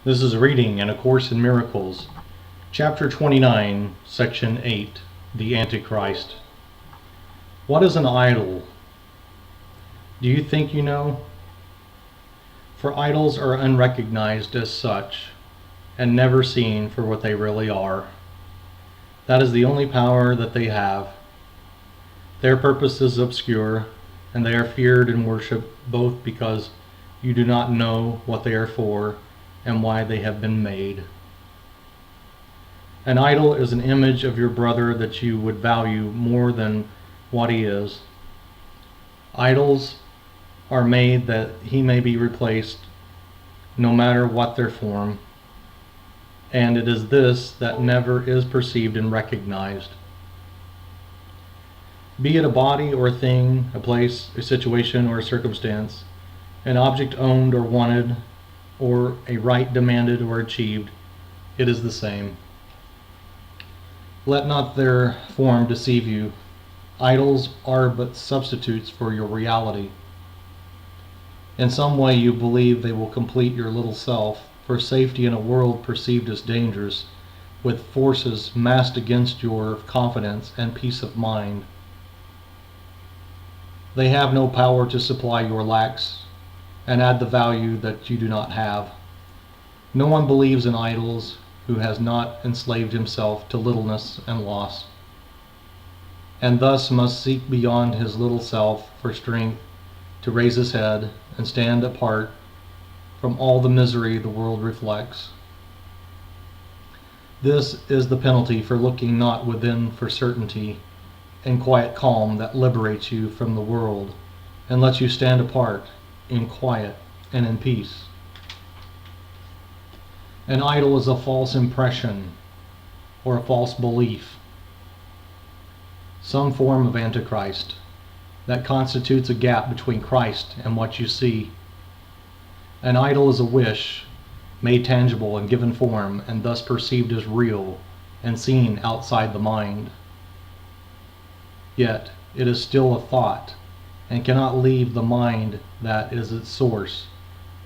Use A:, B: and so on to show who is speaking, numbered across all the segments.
A: This is a reading in A Course in Miracles, Chapter 29, Section 8, The Antichrist. What is an idol? Do you think you know? For idols are unrecognized as such, and never seen for what they really are. That is the only power that they have. Their purpose is obscure, and they are feared and worshipped both because you do not know what they are for and why they have been made. An idol is an image of your brother that you would value more than what he is. Idols are made that he may be replaced no matter what their form, and it is this that never is perceived and recognized. Be it a body or a thing, a place, a situation, or a circumstance, an object owned or wanted, or a right demanded or achieved, it is the same. Let not their form deceive you. Idols are but substitutes for your reality. In some way you believe they will complete your little self for safety in a world perceived as dangerous, with forces massed against your confidence and peace of mind. They have no power to supply your lacks and add the value that you do not have. No one believes in idols who has not enslaved himself to littleness and loss, and thus must seek beyond his little self for strength to raise his head and stand apart from all the misery the world reflects. This is the penalty for looking not within for certainty and quiet calm that liberates you from the world and lets you stand apart in quiet and in peace. An idol is a false impression or a false belief, some form of Antichrist that constitutes a gap between Christ and what you see. An idol is a wish made tangible and given form and thus perceived as real and seen outside the mind. Yet it is still a thought and cannot leave the mind that is its source,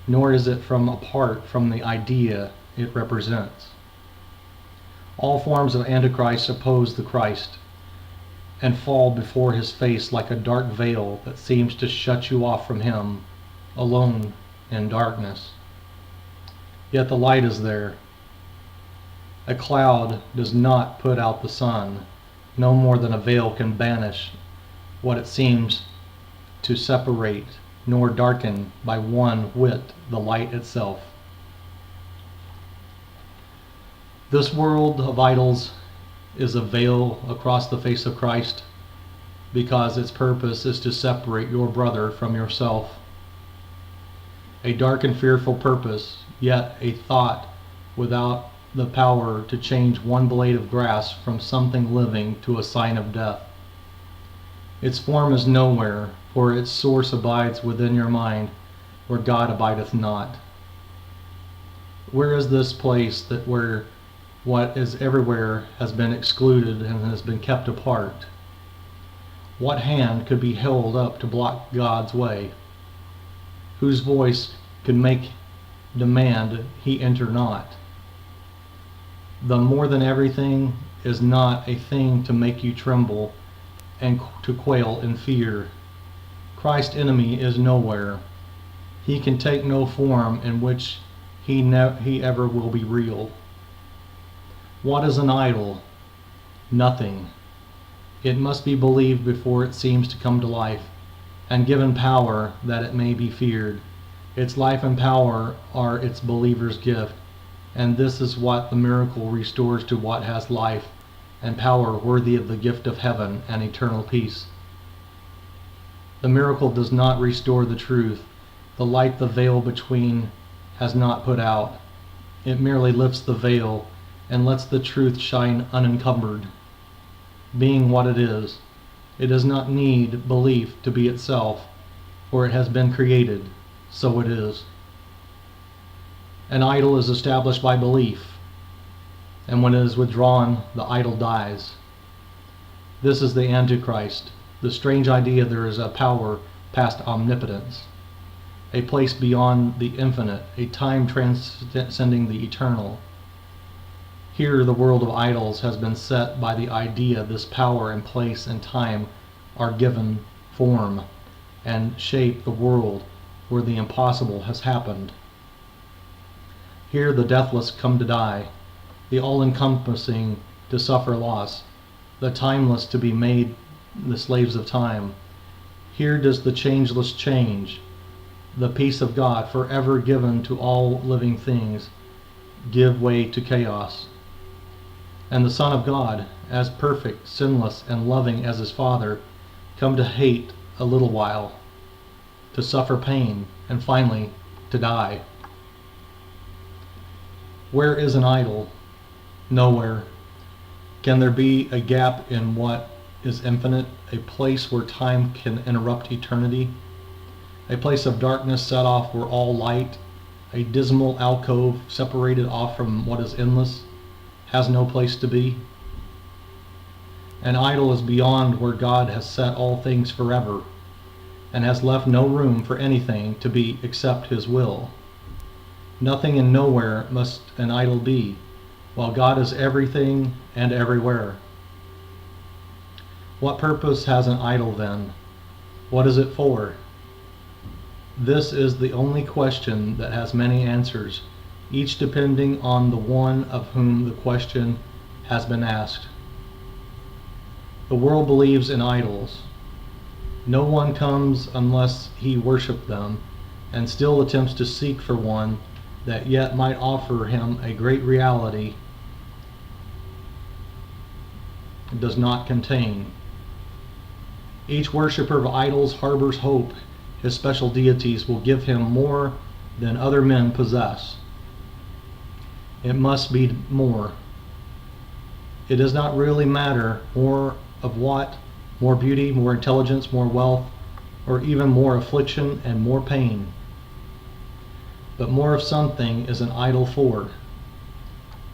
A: nor is it apart from the idea it represents. All forms of Antichrist oppose the Christ and fall before his face like a dark veil that seems to shut you off from him, alone in darkness. Yet the light is there. A cloud does not put out the sun, no more than a veil can banish what it seems to separate, nor darken by one whit the light itself. This world of idols is a veil across the face of Christ because its purpose is to separate your brother from yourself. A dark and fearful purpose, yet a thought without the power to change one blade of grass from something living to a sign of death. Its form is nowhere, for its source abides within your mind, where God abideth not. Where is this place that where what is everywhere has been excluded and has been kept apart? What hand could be held up to block God's way? Whose voice could make demand he enter not? The more than everything is not a thing to make you tremble and to quail in fear. Christ's enemy is nowhere. He can take no form in which he ever will be real. What is an idol? Nothing. It must be believed before it seems to come to life, and given power that it may be feared. Its life and power are its believer's gift, and this is what the miracle restores to what has life and power worthy of the gift of heaven and eternal peace. The miracle does not restore the truth. The light the veil between has not put out. It merely lifts the veil and lets the truth shine unencumbered. Being what it is, it does not need belief to be itself, for it has been created, so it is. An idol is established by belief, and when it is withdrawn, the idol dies. This is the Antichrist, the strange idea there is a power past omnipotence. a place beyond the infinite, a time transcending the eternal. Here the world of idols has been set by the idea this power and place and time are given form and shape the world where the impossible has happened. Here the deathless come to die, the all-encompassing to suffer loss, the timeless to be made the slaves of time. Here does the changeless change, the peace of God forever given to all living things, give way to chaos. And the Son of God, as perfect, sinless, and loving as his Father, come to hate a little while, to suffer pain, and finally to die. Where is an idol? Nowhere. Can there be a gap in what is infinite, a place where time can interrupt eternity, a place of darkness set off where all light, a dismal alcove separated off from what is endless, has no place to be? An idol is beyond where God has set all things forever, and has left no room for anything to be except his will. Nothing and nowhere must an idol be, while God is everything and everywhere. What purpose has an idol then? What is it for? This is the only question that has many answers, each depending on the one of whom the question has been asked. The world believes in idols. No one comes unless he worship them, and still attempts to seek for one that yet might offer him a great reality it does not contain. Each worshipper of idols harbors hope his special deities will give him more than other men possess. It must be more. It does not really matter more of what, more beauty, more intelligence, more wealth, or even more affliction and more pain. But more of something is an idol for,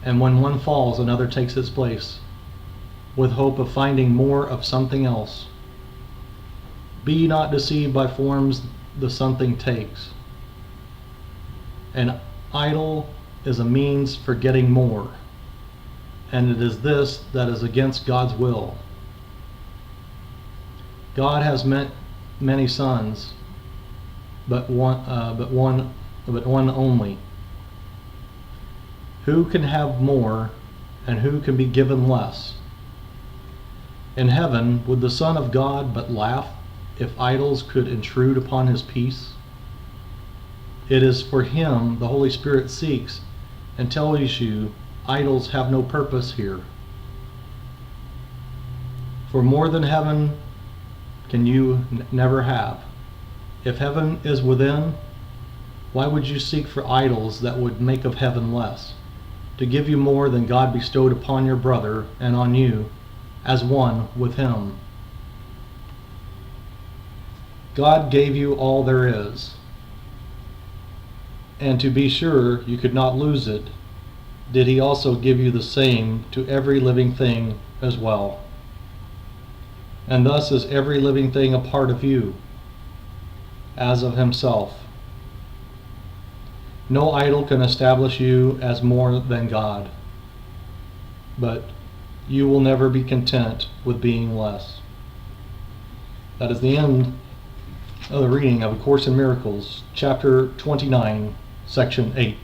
A: and when one falls, another takes its place, with hope of finding more of something else. Be not deceived by forms the something takes. An idol is a means for getting more, and it is this that is against God's will. God has many sons, but one only. Who can have more, and who can be given less? In heaven, would the Son of God but laugh if idols could intrude upon his peace? It is for him the Holy Spirit seeks and tells you idols have no purpose here. For more than heaven can you never have. If heaven is within, why would you seek for idols that would make of heaven less, to give you more than God bestowed upon your brother and on you, as one with him? God gave you all there is, and to be sure you could not lose it, did he also give you the same to every living thing as well. And thus is every living thing a part of you, as of himself. No idol can establish you as more than God, but you will never be content with being less. That is the end of the reading of A Course in Miracles, chapter 29, section 8.